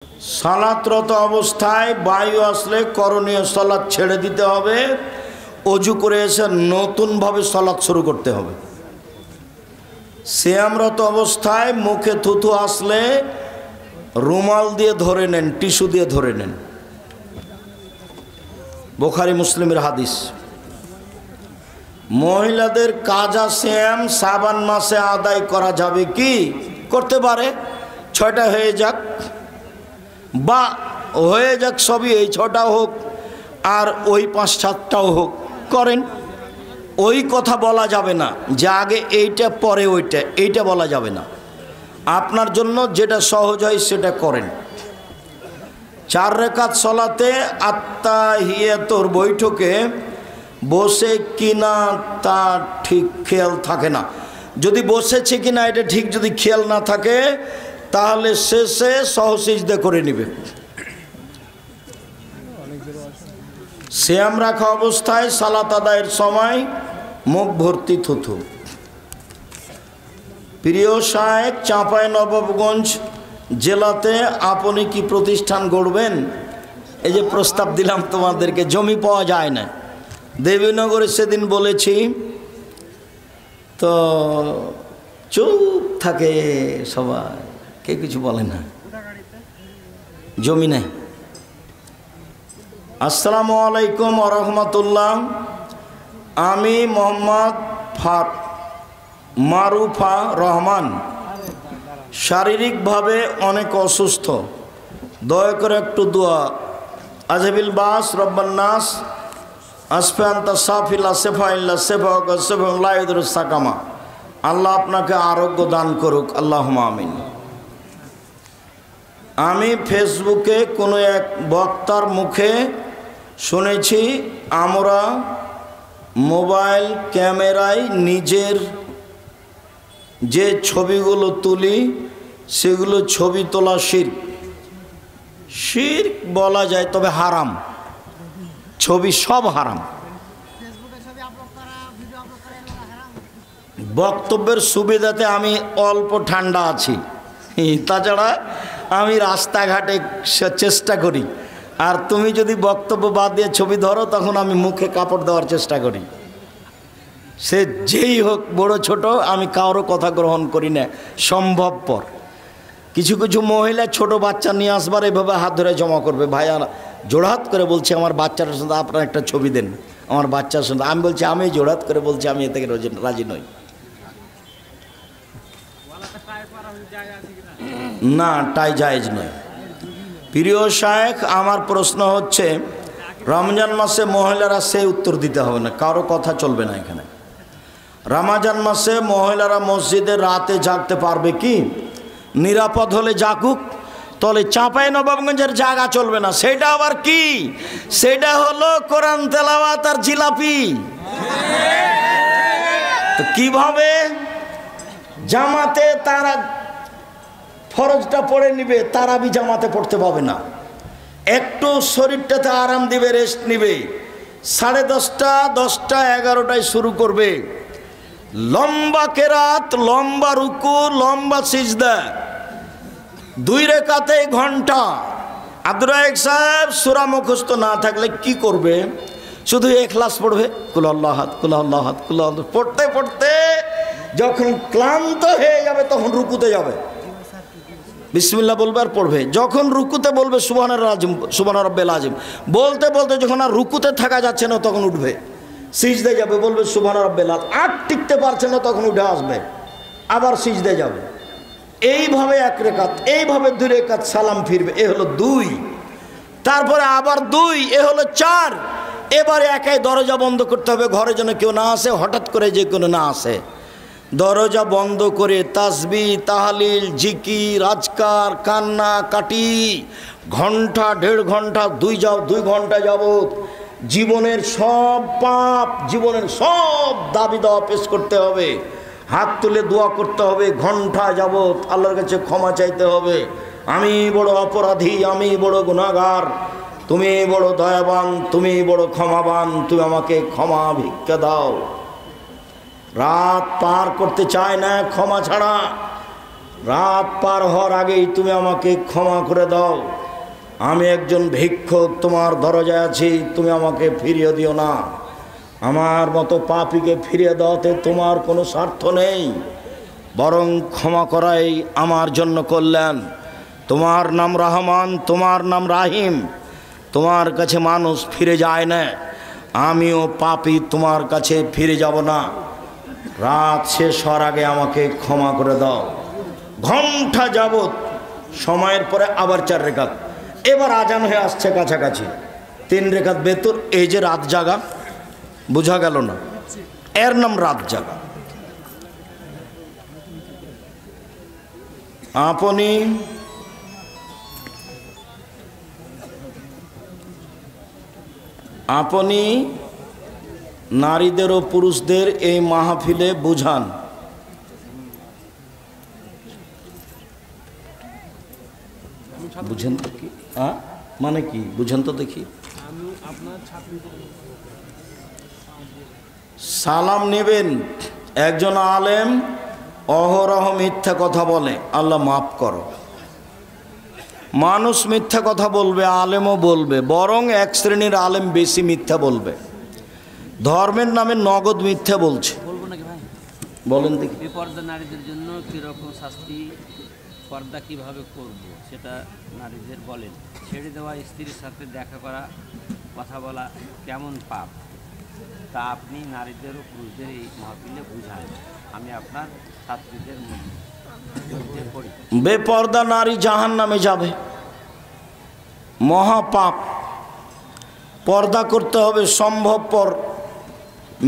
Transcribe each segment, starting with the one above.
সালাতরত অবস্থায় বায়ু আসলে করণীয় সালাত ছেড়ে দিতে হবে, অজু করে এসে নতুনভাবে সালাত শুরু করতে হবে। সিয়ামরত অবস্থায় মুখে থুথু আসলে রুমাল দিয়ে ধরে নেন, টিস্যু দিয়ে ধরে নেন। বুখারী মুসলিমের হাদিস। মহিলাদের কাজা সিয়াম শাবান মাসে আদায় করা যাবে কি? করতে পারে, 6টা হয়ে যাক বা হয়ে যাক, সবই এই 6টাও হোক আর ওই 5-7টাও হোক, করেন। ওই কথা বলা যাবে না যে আগে এইটা পরে ওইটা, এইটা বলা যাবে না। আপনার জন্য যেটা সহজ হয় সেটা করেন। 4 রাকাত সলাতে আত্তাহিয়াতুর বৈঠকে বসে কিনা তা ঠিক খেয়াল থাকে না। যদি বসেছে কিনা এটা ঠিক যদি খেয়াল না থাকে তাহলে শেষে সহসিজদা করে নেবে। সিয়াম রাখা অবস্থায় সালাত আদায়ের সময় মুখ ভর্তি থুথু। প্রিয় শায়েখ, চাঁপাইনবাবগঞ্জ জেলাতে আপনি কি প্রতিষ্ঠান গড়বেন? এই যে প্রস্তাব দিলাম তোমাদেরকে, জমি পাওয়া যায় না। দেবীনগরে সেদিন বলেছি তো চুপ থাকে সবাই, কে কিছু বলে না, জমি নেই। আসসালামু আলাইকুম ওয়া রাহমাতুল্লাহ। আমি মোহাম্মদ মারুফা রহমান, শারীরিকভাবে অনেক অসুস্থ। দয়া করে একটু দোয়া। আজহাবিল বাস রব্বান্নাস আসফান্তা সাফিল্লা সেফাইল্লা সেফা সেফা লাইদুর সাকামা। আল্লাহ আপনাকে আরোগ্য দান করুক, আল্লাহুম্মা আমিন। আমি ফেসবুকে কোনো এক বক্তার মুখে শুনেছি আমরা মোবাইল ক্যামেরায় নিজের যে ছবিগুলো তুলি সেগুলো ছবি তোলা শিরক। শিরক বলা যায়, তবে হারাম। ছবি সব হারাম। বক্তব্যের সুবিধাতে আমি অল্প ঠান্ডা আছি, তাছাড়া আমি রাস্তাঘাটে চেষ্টা করি। আর তুমি যদি বক্তব্য বাদ দিয়ে ছবি ধরো তখন আমি মুখে কাপড় দেওয়ার চেষ্টা করি। সে যেই হোক, বড় ছোট, আমি কারো কথা গ্রহণ করি না সম্ভবপর। কিছু কিছু মহিলা ছোট বাচ্চা নিয়ে আসবার এভাবে হাত ধরে জমা করবে। ভাইয়া জোড়হাত করে বলছে আমার বাচ্চাটার সাথে আপনার একটা ছবি দেন, আমার বাচ্চার সাথে। আমি বলছি আমি জোড়হাত করে বলছি আমি এ থেকে রাজি নই। না, টাই জায়েজ নয়। প্রিয় শায়েখ, আমার প্রশ্ন হচ্ছে রমজান মাসে মহিলারা সে উত্তর দিতে হবে না, কারো কথা চলবে না এখানে। রমজান মাসে মহিলারা মসজিদে রাতে জাগতে পারবে কি? নিরাপদ হলে জাগুক। তবে চাঁপাইনবাবগঞ্জের জায়গা চলবে না। সেটা আবার কি? সেটা হলো কোরআন তেলাওয়াত আর জিলাপি। তো কিভাবে জামাতে তারা ফরজটা পড়ে নিবে, তারাবি জামাতে পড়তে পাবে না। একটু শরীরটাতে আরাম দিবে, রেস্ট নিবে। 10:30, 10টা, 11টায় শুরু করবে। লম্বা কেরাত, লম্বা রুকু, লম্বা সিজদা, 2 রাকাতে ঘন্টা। আব্দুর রাজ্জাক সাহেব সূরা মুখস্থ না থাকলে কি করবে? শুধু ইখলাস পড়বে, কুল আল্লাহ আহাদ, কুল আল্লাহ আহাদ, কুল আল্লাহ। পড়তে পড়তে যখন ক্লান্ত হয়ে যাবে তখন রুকুতে যাবে, বিসমিল্লাহ বলবে আর পড়বে। যখন রুকুতে বলবে সুবহান রাব্বিল আযীম, বলতে বলতে যখন আর রুকুতে থাকা যাচ্ছে না তখন উঠবে, সিজদে যাবে, বলবে সুবহান রাব্বিল আযীম। আর টিকতে পারছে না তখন উঠে আসবে, আবার সিজদে যাবে। এইভাবে 1 রাকাত, এইভাবে 2 রাকাত, সালাম ফিরবে। এ হলো 2। তারপরে আবার 2, এ হলো 4। এবারে একাই দরজা বন্ধ করতে হবে, ঘরে যেন কেউ না আসে, হঠাৎ করে যে কোনো না আসে। দরজা বন্ধ করে তাসবিহ, তাহলিল, জিকির, আজকার, কান্না কাটি, ঘন্টা 1.5 ঘন্টা, 2 ঘন্টা যাবত জীবনের সব পাপ, জীবনের সব দাবি দাওয়া পেশ করতে হবে। হাত তুলে দোয়া করতে হবে, ঘন্টা যাবত আল্লাহর কাছে ক্ষমা চাইতে হবে। আমি বড় অপরাধী, আমি বড় গুনাহগার, তুমি বড় দয়াবান, তুমি বড় ক্ষমাবান, তুমি আমাকে ক্ষমা ভিক্ষা দাও। রাত পার করতে চায় না ক্ষমা ছাড়া। রাত পার হওয়ার আগেই তুমি আমাকে ক্ষমা করে দাও। আমি একজন ভিক্ষুক, তোমার দরজায় আছি, তুমি আমাকে ফিরিয়ে দিও না। আমার মতো পাপীকে ফিরিয়ে দেওয়াতে তোমার কোনো স্বার্থ নেই, বরং ক্ষমা করাই আমার জন্য কল্যাণ। তোমার নাম রহমান, তোমার নাম রাহিম। তোমার কাছে মানুষ ফিরে যায় না, আমিও পাপী তোমার কাছে ফিরে যাব না। রাত শেষ হওয়ার আগে আমাকে ক্ষমা করে দাও। ঘন্টা যাবত সময়ের পরে আবার 4 রেখাত। এবার আজান হয়ে আসছে কাছাকাছি, 3 রেখাত বেতর। এই যে রাত জাগা, বোঝা গেল না? এর নাম রাত জাগা। আপনি নারীদের ও পুরুষদের এই মাহফিলে বুঝান। বুঝেন তো কি? মানে কি বুঝেন তো দেখি। সালাম নেবেন। একজন আলেম অহরহ মিথ্যা কথা বলে, আল্লাহ মাফ করো। মানুষ মিথ্যা কথা বলবে, আলেমও বলবে, বরং এক শ্রেণীর আলেম বেশি মিথ্যা বলবে। ধর্মের নামে নগদ মিথ্যা বলছে। বলবো নাকি ভাই? বলেন দেখি। বেপরদা নারীদের জন্য কীরকম শাস্তি, পর্দা কিভাবে করব সেটা নারীদের বলেন। ছেড়ে দেওয়া স্ত্রীর সাথে দেখা করা, কথা বলা কেমন পাপ, তা আপনি নারীদের ও পুরুষদের এই মাহফিলে বুঝান। আমি আপনার ছাত্রীদের মধ্যে পড়ি। বেপর্দা নারী জাহান্নামে যাবে, মহাপাপ। পর্দা করতে হবে, সম্ভবপর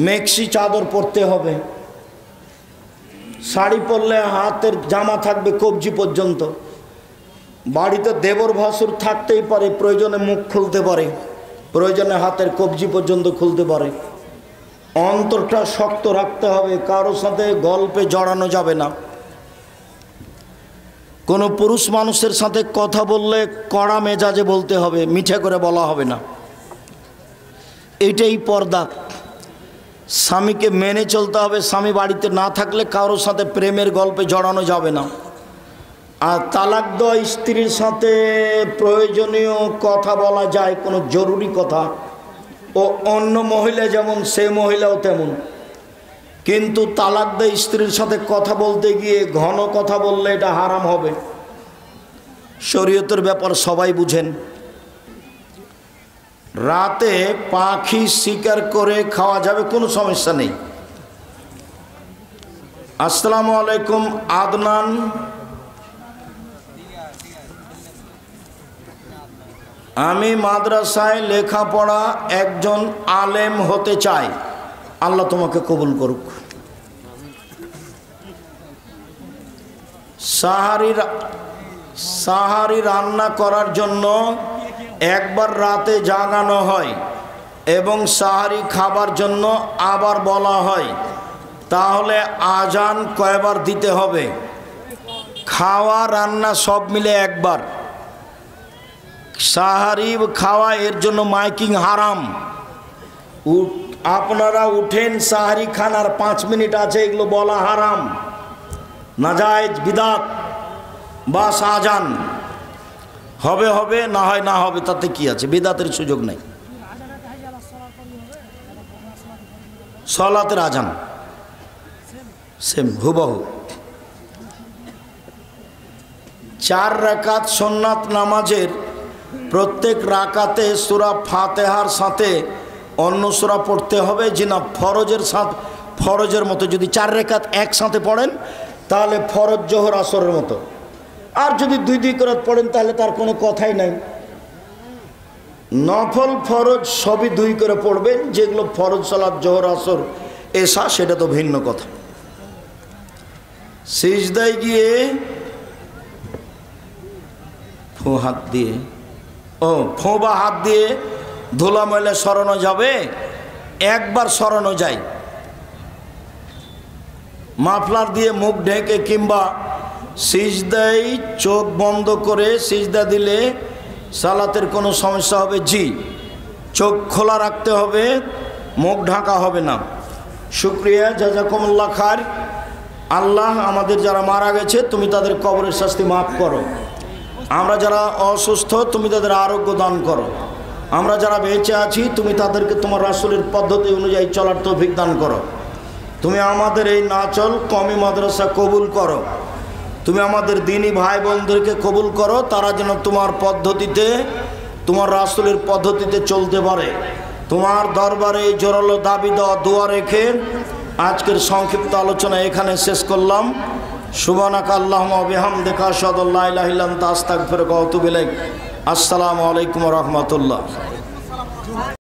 মেক্সি চাদর পরতে হবে। শাড়ি পরলে হাতের জামা থাকবে কবজি পর্যন্ত। বাড়িতে দেবর ভাসুর থাকতেই পারে, প্রয়োজনে মুখ খুলতে পারে, প্রয়োজনে হাতের কবজি পর্যন্ত খুলতে পারে। অন্তরটা শক্ত রাখতে হবে, কারোর সাথে গল্পে জড়ানো যাবে না। কোনো পুরুষ মানুষের সাথে কথা বললে কড়া মেজাজে বলতে হবে, মিঠে করে বলা হবে না। এইটাই পর্দা। স্বামীকে মেনে চলতে হবে। স্বামী বাড়িতে না থাকলে কারোর সাথে প্রেমের গল্পে জড়ানো যাবে না। আর তালাক দেওয়া স্ত্রীর সাথে প্রয়োজনীয় কথা বলা যায়, কোনো জরুরি কথা, ও অন্য মহিলা যেমন সে মহিলাও তেমন। কিন্তু তালাক দেওয়া স্ত্রীর সাথে কথা বলতে গিয়ে ঘন কথা বললে এটা হারাম হবে। শরীয়তের ব্যাপার সবাই বুঝেন। রাতে পাখি শিকার করে খাওয়া যাবে, কোনো সমস্যা নেই। আসসালামু আলাইকুম আদনান। আমি মাদ্রাসায় লেখাপড়া একজন আলেম হতে চাই, আল্লাহ তোমাকে কবুল করুক। সাহারি রান্না করার জন্য একবার রাতে জাগানো হয় এবং সাহারি খাবার জন্য আবার বলা হয়, তাহলে আজান কয়বার দিতে হবে? খাওয়া রান্না সব মিলে একবার। সাহারি খাওয়া এর জন্য মাইকিং হারাম। আপনারা উঠেন, সাহারি খান, আর 5 মিনিট আছে, এগুলো বলা হারাম, নাজায়েজ, বিদাত। বাস আজান হবে হবে, না হয় না হবে, তাতে কি আছে? বিদাতের সুযোগ নেই। সলাতের আজান সেম হুবহু। 4 রাকাত সুন্নাত নামাজের প্রত্যেক রাকাতে সূরা ফাতিহার সাথে অন্য সূরা পড়তে হবে, যে না ফরজের সাথে, ফরজের মতো যদি 4 রাকাত একসাথে পড়েন তাহলে ফরজ জোহর আসরের মতো। আর যদি 2 করে পড়েন তাহলে তার কোনো কথাই নাই। নফল ফরজ সবই 2 করে পড়বেন, যেগুলো ফরজ সালাত জোহর আসর এশা সেটা তো ভিন্ন কথা। সিজদায় গিয়ে ফোঁ হাত দিয়ে, ফোঁ বা হাত দিয়ে ধুলা ময়লা সরানো যাবে? একবার সরানো যায়। মাফলার দিয়ে মুখ ঢেকে কিংবা সিজদায় চোখ বন্ধ করে সিজদা দিলে সালাতের কোনো সমস্যা হবে? জি, চোখ খোলা রাখতে হবে, মুখ ঢাকা হবে না। শুক্রিয়া, জাযাকুমুল্লাহ খায়র। আল্লাহ আমাদের যারা মারা গেছে তুমি তাদের কবরের শাস্তি মাফ করো। আমরা যারা অসুস্থ তুমি তাদের আরোগ্য দান করো। আমরা যারা বেঁচে আছি তুমি তাদেরকে তোমার রাসূলের পদ্ধতি অনুযায়ী চলার তৌফিক দান করো। তুমি আমাদের এই নাচল কওমি মাদ্রাসা কবুল করো। তুমি আমাদের দ্বীনি ভাই বোনদেরকে কবুল করো, তারা যেন তোমার পদ্ধতিতে, তোমার রাসূলের পদ্ধতিতে চলতে পারে। তোমার দরবারে জোরালো দাবি দেওয়া দোয়া রেখে আজকের সংক্ষিপ্ত আলোচনা এখানে শেষ করলাম। সুবহানাকা আল্লাহুম্মা ওয়া বিহামদিকা আশহাদু আল্লা ইলাহা ইল্লা আনতা আস্তাগফিরুকা ওয়া আতুবু ইলাইক। আসসালামু আলাইকুম ওয়া রাহমাতুল্লাহ।